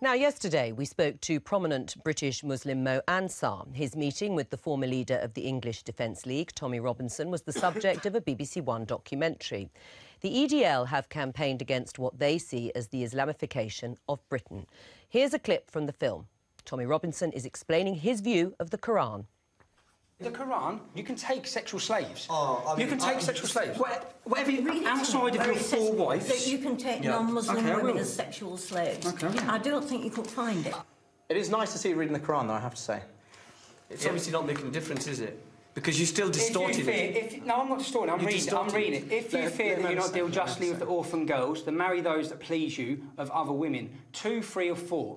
Now, yesterday we spoke to prominent British Muslim Mo Ansar. His meeting with the former leader of the English Defence League, Tommy Robinson, was the subject of a BBC One documentary. The EDL have campaigned against what they see as the Islamification of Britain. Here's a clip from the film. Tommy Robinson is explaining his view of the Quran. The Quran, you can take sexual slaves. You can take sexual slaves. Whatever you, outside of your four wives. That you can take non-Muslim women as sexual slaves. I don't think you could find it. It is nice to see you reading the Quran, though, I have to say. It's obviously not making a difference, is it? Because you're still distorting it. No, I'm not distorting. I'm reading it. If you fear that you not deal justly with the orphan girls, then marry those that please you of other women, 2, 3 or 4.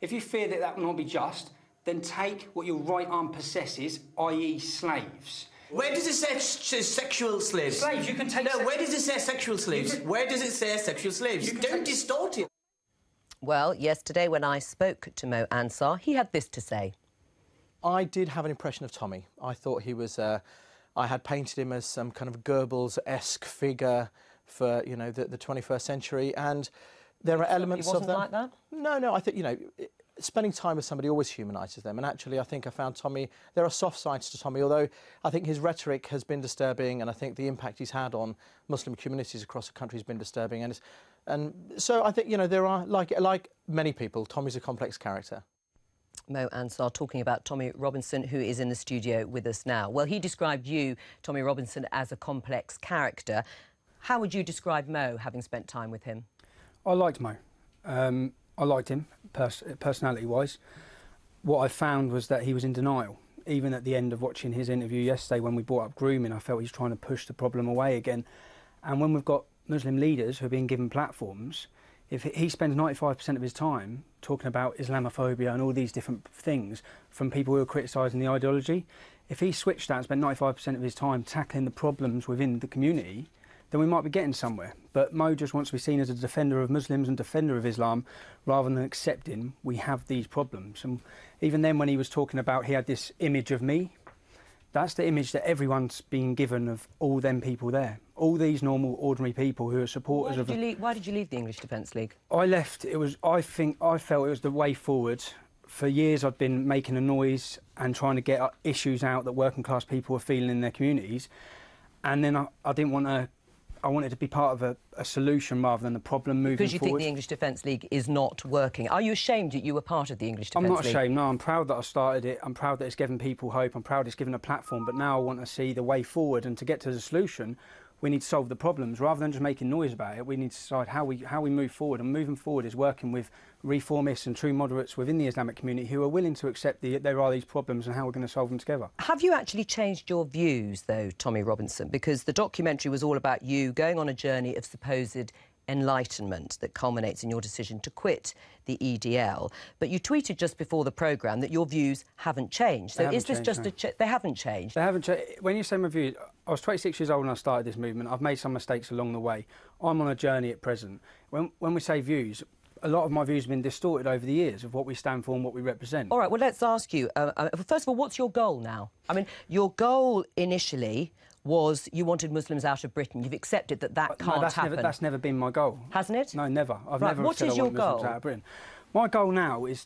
If you fear that that will not be just, then take what your right arm possesses, i.e. slaves. Where does it say sexual slaves? Slaves, you can take... No, where does it say sexual slaves? Where does it say sexual slaves? Don't distort it. Well, yesterday when I spoke to Mo Ansar, he had this to say. I did have an impression of Tommy. I thought he was... I had painted him as some kind of Goebbels-esque figure for, you know, the 21st century, and there are elements of that. He wasn't like that? No, I think, you know... Spending time with somebody always humanises them, and actually I think I found Tommy... There are soft sides to Tommy, although I think his rhetoric has been disturbing, and I think the impact he's had on Muslim communities across the country has been disturbing, and so I think, you know, there are, like many people, Tommy's a complex character. Mo Ansar talking about Tommy Robinson, who is in the studio with us now. Well, he described you, Tommy Robinson, as a complex character. How would you describe Mo, having spent time with him? I liked Mo. I liked him, personality-wise. What I found was that he was in denial. Even at the end of watching his interview yesterday, when we brought up grooming, I felt he's trying to push the problem away again. And when we've got Muslim leaders who are being given platforms, if he spends 95% of his time talking about Islamophobia and all these different things from people who are criticising the ideology, if he switched that and spent 95% of his time tackling the problems within the community, then we might be getting somewhere. But Mo just wants to be seen as a defender of Muslims and defender of Islam, rather than accepting we have these problems. And even then, when he was talking about he had this image of me, that's the image that everyone's been given of all them people there. All these normal, ordinary people who are supporters of... Why did you leave the English Defence League? I left, I felt it was the way forward. For years I'd been making a noise and trying to get issues out that working class people were feeling in their communities. And then I didn't want to... I wanted to be part of a solution rather than the problem moving forward. Because you think the English Defence League is not working. Are you ashamed that you were part of the English Defence League? I'm not ashamed, no. I'm proud that I started it. I'm proud that it's given people hope. I'm proud it's given a platform. But now I want to see the way forward, and to get to the solution, we need to solve the problems. Rather than just making noise about it, we need to decide how we move forward. And moving forward is working with reformists and true moderates within the Islamic community who are willing to accept there are these problems and how we're going to solve them together. Have you actually changed your views, though, Tommy Robinson? Because the documentary was all about you going on a journey of supposed enlightenment that culminates in your decision to quit the EDL. But you tweeted just before the programme that your views haven't changed. So is this just they haven't changed? They haven't changed. When you say my views, I was 26 years old when I started this movement. I've made some mistakes along the way. I'm on a journey at present. When we say views, a lot of my views have been distorted over the years of what we stand for and what we represent. All right, well, let's ask you, first of all, what's your goal now? I mean, your goal initially was you wanted Muslims out of Britain. You've accepted that can't happen. That's never been my goal. Hasn't it? No, never. I've never said I want Muslims out of Britain. My goal now is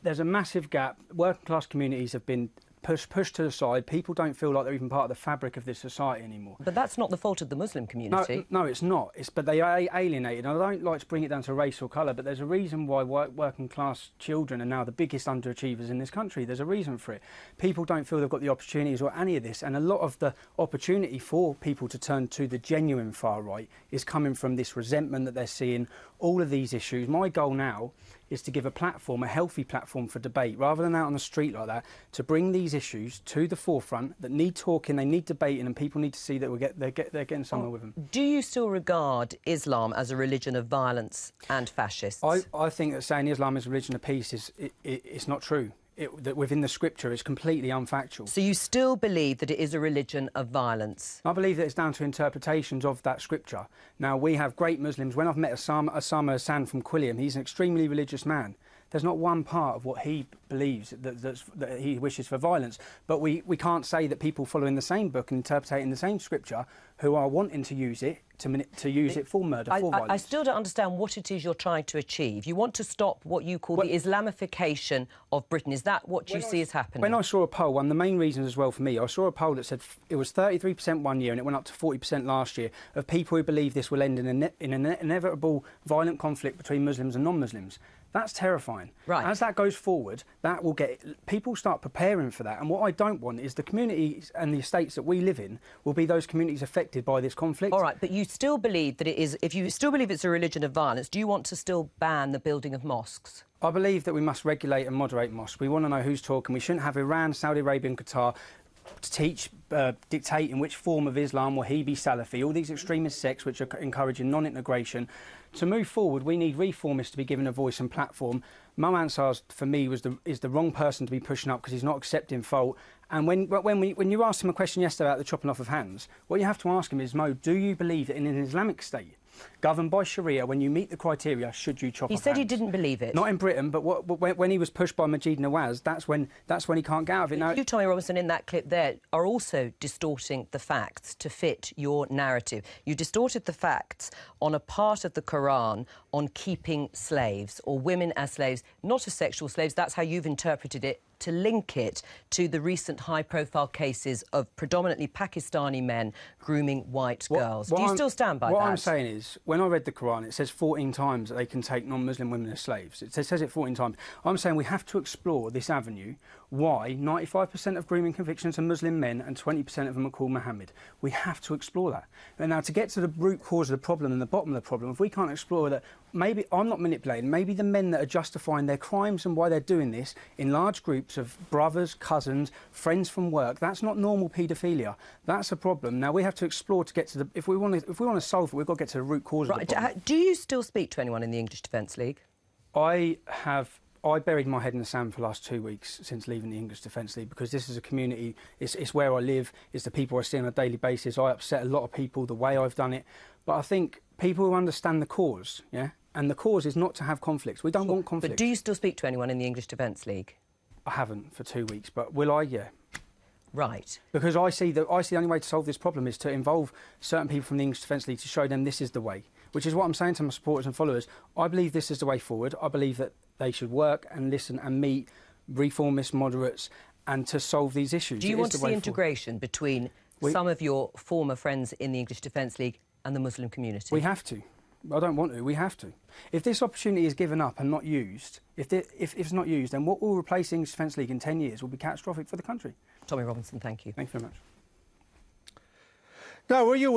there's a massive gap. Working class communities have been pushed to the side. People don't feel like they're even part of the fabric of this society anymore. But that's not the fault of the Muslim community. No, it's not. But they are alienated. I don't like to bring it down to race or colour, but there's a reason why working class children are now the biggest underachievers in this country. There's a reason for it. People don't feel they've got the opportunities or any of this, and a lot of the opportunity for people to turn to the genuine far right is coming from this resentment that they're seeing, all of these issues. My goal now is to give a platform, a healthy platform for debate, rather than out on the street like that, to bring these issues to the forefront that need talking, they need debating, and people need to see that they're getting somewhere with them. Do you still regard Islam as a religion of violence and fascists? I think that saying Islam is a religion of peace it's not true. That within the scripture is completely unfactual. So you still believe that it is a religion of violence? I believe that it's down to interpretations of that scripture. Now, we have great Muslims. When I've met Osama Hassan from Quilliam, he's an extremely religious man. There's not one part of what he believes that he wishes for violence. But we can't say that people following the same book and interpreting the same scripture who are wanting to use it to use it for murder, for violence. I still don't understand what it is you're trying to achieve. You want to stop what you call the Islamification of Britain. Is that what you see as happening? When I saw a poll, one of the main reasons as well for me, I saw a poll that said it was 33% one year and it went up to 40% last year of people who believe this will end in an inevitable violent conflict between Muslims and non-Muslims. That's terrifying. Right. As that goes forward, that will get people start preparing for that. And what I don't want is the communities and the estates that we live in will be those communities affected by this conflict. All right, but you still believe that it is. If you still believe it's a religion of violence, do you want to still ban the building of mosques? I believe that we must regulate and moderate mosques. We want to know who's talking. We shouldn't have Iran, Saudi Arabia and Qatar to dictate in which form of Islam will he be Salafi, all these extremist sects which are encouraging non-integration. To move forward, we need reformists to be given a voice and platform. Mo Ansar, for me, is the wrong person to be pushing up because he's not accepting fault. And when you asked him a question yesterday about the chopping off of hands, what you have to ask him is, Mo, do you believe that in an Islamic state, governed by Sharia, when you meet the criteria, should you chop off hands? He said he didn't believe it. Not in Britain, but when he was pushed by Majid Nawaz, that's when he can't get out of it. Now, you, Tommy Robinson, in that clip there, are also distorting the facts to fit your narrative. You distorted the facts on a part of the Quran on keeping slaves or women as slaves, not as sexual slaves. That's how you've interpreted it, to link it to the recent high-profile cases of predominantly Pakistani men grooming white girls. Do you still stand by that? What I'm saying is, when I read the Quran, it says 14 times that they can take non-Muslim women as slaves. It says it 14 times. I'm saying we have to explore this avenue, why 95% of grooming convictions are Muslim men and 20% of them are called Muhammad. We have to explore that. And now, to get to the root cause of the problem and the bottom of the problem, if we can't explore that, maybe I'm not manipulating, maybe the men that are justifying their crimes and why they're doing this in large groups of brothers, cousins, friends from work, that's not normal paedophilia. That's a problem. Now we have to explore to get to the. If we want to solve it, we've got to get to the root cause of the problem. Do you still speak to anyone in the English Defence League? I buried my head in the sand for the last 2 weeks since leaving the English Defence League, because this is a community, it's where I live, it's the people I see on a daily basis. I upset a lot of people the way I've done it, but I think people who understand the cause, yeah, and the cause is not to have conflicts. We don't want conflicts. But do you still speak to anyone in the English Defence League? I haven't for 2 weeks, but will I? Yeah. Right. Because I see the only way to solve this problem is to involve certain people from the English Defence League to show them this is the way, which is what I'm saying to my supporters and followers. I believe this is the way forward. I believe that they should work and listen and meet reformists, moderates, and to solve these issues. Do you want to see integration between some of your former friends in the English Defence League and the Muslim community? We have to. I don't want to. We have to. If this opportunity is given up and not used, if it's not used, then what will replace the English Defence League in 10 years will be catastrophic for the country. Tommy Robinson, thank you. Thank you very much. Now, were you